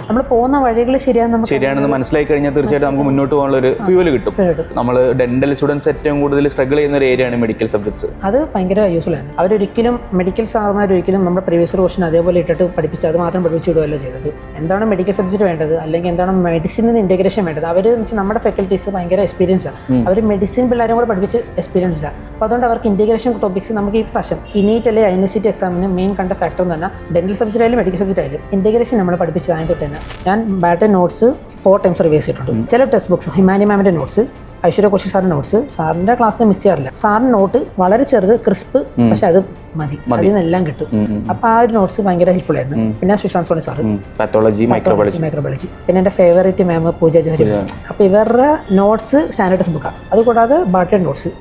നമ്മൾ പോകുന്ന വഴികൾ ശരിയാണെന്ന് മനസ്സിലാക്കി കഴിഞ്ഞാൽ തീർച്ചയായിട്ടും നമുക്ക് മുന്നോട്ട് പോകാനുള്ള ഒരു ഫ്യൂവൽ കിട്ടും. നമ്മൾ ഡെന്റൽ സ്റ്റുഡൻസ് ഏറ്റവും കൂടുതൽ സ്ട്രഗിൾ ചെയ്യുന്ന ഒരു ഏരിയയാണ് മെഡിക്കൽ സബ്ജക്ട്സ്. അത് ഭയങ്കര യൂസ്ഫുൾ ആണ്. അവരൊരിക്കലും മെഡിക്കൽ സാറുമാരൊരിക്കലും നമ്മുടെ പ്രീവിയസ് ക്വസ്റ്റൻ അതേപോലെ ഇട്ടിട്ട് പഠിപ്പിച്ച് അത് മാത്രം പഠിപ്പിച്ച് വിടുകയല്ല ചെയ്തത്. എന്താണ് മെഡിക്കൽ സബ്ജക്ട് വേണ്ടത്, അല്ലെങ്കിൽ എന്താണ് മെഡിസിനിൽ ഇൻറ്റഗ്രേഷൻ വേണ്ടത്. അവർ നമ്മുടെ ഫാക്കൽറ്റീസ് ഭയങ്കര എക്സ്പീരിയൻസ് ആണ്. അവർ മെഡിസിൻ പിള്ളേരും കൂടെ പഠിപ്പിച്ച് എക്സ്പീരിയൻസ് ആണ്. അപ്പോൾ അതുകൊണ്ട് അവർക്ക് ഇൻറ്റഗ്രേഷൻ ടോപ്പിക്സ് നമുക്ക് ഈ പ്രാവശ്യം ഇനീറ്റ് അല്ലെങ്കിൽ INCT എക്സാമിന് മെയിൻ കണ്ട ഫാക്ടർ എന്ന് പറഞ്ഞാൽ ഡെന്റൽ സബ്ജക്ട് ആയാലും മെഡിക്കൽ സബ്ജക്ട് ആയാലും ഇൻറ്റഗ്രേഷൻ നമ്മൾ പഠിപ്പിച്ചത് അതിന് തൊട്ട് തന്നെ. ഞാൻ ബാറ്റൻ നോട്ട്സ് 4 times റിവൈസ് ചെയ്തിട്ടുണ്ട്. ചില ടെക്സ്റ്റ് ബുക്സ് ഹിമാനി മാമിൻ്റെ നോട്ട്സ്, ഐശ്വര്യ കോശി സാറിൻ്റെ നോട്ട്സ്, സാറിൻ്റെ ക്ലാസ് മിസ് ചെയ്യാറില്ല. സാറിൻ്റെ നോട്ട് വളരെ ചെറുത്, ക്രിസ്പ്, പക്ഷെ അത് മതി, അതിൽ നിന്നെല്ലാം കിട്ടും. അപ്പോൾ ആ ഒരു നോട്ട്സ് ഭയങ്കര ഹെൽപ്ഫുൾ ആയിരുന്നു. പിന്നെ Sushanth Soni sir pathology, microbiology, പിന്നെ എൻ്റെ ഫേവറേറ്റ് മാം പൂജ ജോഹരി. അപ്പോൾ ഇവരുടെ നോട്ട്സ് സ്റ്റാൻഡേർഡ് ബുക്കാണ്. അതുകൂടാതെ ബാട്ടിയുടെ നോട്ട്സ്,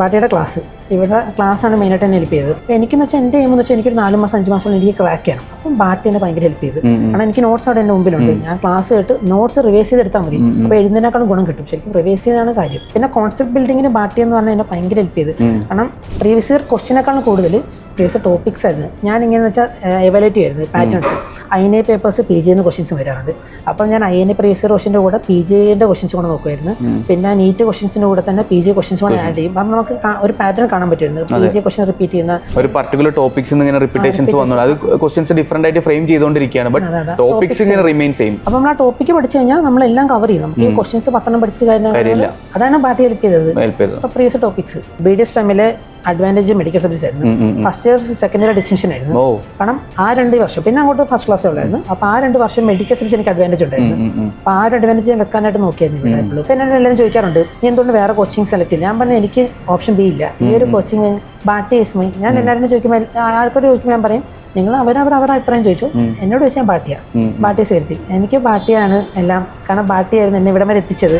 ബാട്ടിയുടെ ക്ലാസ്, ഇവരുടെ ക്ലാസ്സാണ് മെയിനായിട്ട് എന്നെ ഹെൽപ്പ് ചെയ്തത്. അപ്പോൾ എനിക്കെന്ന് വെച്ചാൽ എൻ്റെ എയിമെന്ന് വെച്ചാൽ എനിക്കൊരു 4 മാസം 5 മാസം എനിക്ക് ക്രാക്ക് ചെയ്യണം. അപ്പം ബാട്ടി എന്നെ ഭയങ്കര ഹെൽപ്പ് ചെയ്ത്. കാരണം എനിക്ക് നോട്ട്സ് അവിടെ എൻ്റെ മുമ്പിലുണ്ട്. ഞാൻ ക്ലാസ് കേട്ട് നോട്ട്സ് റിവൈസ് ചെയ്തെടുത്താൽ മതി. അപ്പോൾ എഴുതുന്നതിനേക്കാളും ഗുണം കിട്ടും. ശരിക്കും റിവൈസ് ചെയ്താണ് കാര്യം. പിന്നെ കോൺസെപ്റ്റ് ബിൽഡിങ്ങിന് ബാട്ടി എന്ന് പറഞ്ഞാൽ എന്നെ ഭയങ്കര ഹെൽപ്പ് ചെയ്ത്. കാരണം പ്രീവിയസ് ഇയർ ക്വസ്റ്റിനേക്കാളും കൂടുതൽ പ്രീവിയസ് ടോപ്പിക്സ് ആയിരുന്നു. ഞാൻ ഇങ്ങനെ വെച്ചാൽ എവാലുവേറ്റ് ചെയ്യുമായിരുന്നു patterns. INA papers PG questions വരാറുണ്ട്. അപ്പം ഞാൻ INA പ്രീവിയസ് ഇയർ ക്വസ്റ്റിൻ്റെ കൂടെ PGൻ്റെ ക്വസ്റ്റ്യൻസ് കൂടെ നോക്കുമായിരുന്നു. പിന്നെ നീറ്റ് ക്വസ്റ്റ്യൻസിൻ്റെ കൂടെ തന്നെ PG ക്വസ്റ്റ്യൻസ് കൂടെ ആഡ് ചെയ്യും. അപ്പം നമുക്ക് ഒരു പാറ്റേൺ കാണാൻ പറ്റുമായിരുന്നു. PG ക്വസ്റ്റ്യൻ റിപ്പീറ്റ് ചെയ്യുന്ന ഒരു പർട്ടിക്കുലർ ടോപ്പിക്സ് ഇങ്ങനെ റിപ്പീറ്റേഷൻസ് വന്നു. അത് ക്വസ്റ്റ്യൻസ് ഡിഫറെന്റ് ആയിട്ട് ഫ്രെയിം ചെയ്തുകൊണ്ടിരിക്കുകയാണ്. ബട്ട് ടോപ്പിക്സ് ഇങ്ങനെ റിമെയിൻ സെയിം. അപ്പം നമ്മൾ ആ ടോപ്പിക്ക് പഠിച്ചു കഴിഞ്ഞാൽ നമ്മളെല്ലാം കവർ ചെയ്യും. നമുക്ക് ഈ ക്വസ്റ്റ്യൻസ് 10 പഠിച്ചിട്ട് കാര്യമില്ല. അതാണ് ബാട്ടി ഹെൽപ്പ് ചെയ്തത്. അപ്പോൾ പ്രീവിയസ് ടോപ്പിക്സ് BDS ടൈമിലെ അഡ്വാൻറ്റേജ് മെഡിക്കൽ സബ്ജക്ട്സ് ആയിരുന്നു. First year second year distinction ആയിരുന്നു. കാരണം ആ 2 വർഷം പിന്നെ അങ്ങോട്ട് ഫസ്റ്റ് ക്ലാസ് ഉള്ളായിരുന്നു. അപ്പോൾ ആ 2 വർഷം മെഡിക്കൽ സബ്ജക്ട് എനിക്ക് അഡ്വാൻറ്റേജ് ഉണ്ടായിരുന്നു. അപ്പോൾ ആ ഒരു അഡ്വാൻറ്റേജ് ഞാൻ വെക്കാനായിട്ട് നോക്കിയായിരുന്നു. പിന്നെ എല്ലാവരും ചോദിക്കാറുണ്ട് നീ എന്തുകൊണ്ട് വേറെ കോച്ചിങ് സെലക്ട് ചെയ്യില്ല. ഞാൻ പറഞ്ഞു എനിക്ക് ഓപ്ഷൻ B ഇല്ല. ഈ ഒരു കോച്ചിങ് ബാട്ടി ഇസ്മൈ. ഞാൻ എല്ലാവരും ചോദിക്കുമ്പോൾ ആർക്കൊരു ചോദിക്കുമ്പോൾ ഞാൻ പറയും നിങ്ങൾ അവരുടെ അഭിപ്രായം ചോദിച്ചു. എന്നോട് ചോദിച്ചാൽ ബാട്ടിയാണ്. ബാട്ടി ചേർത്തി. എനിക്ക് ബാട്ടിയാണ് എല്ലാം. കാരണം ബാട്ടിയായിരുന്നു എന്നെ ഇവിടെ വരെ എത്തിച്ചത്.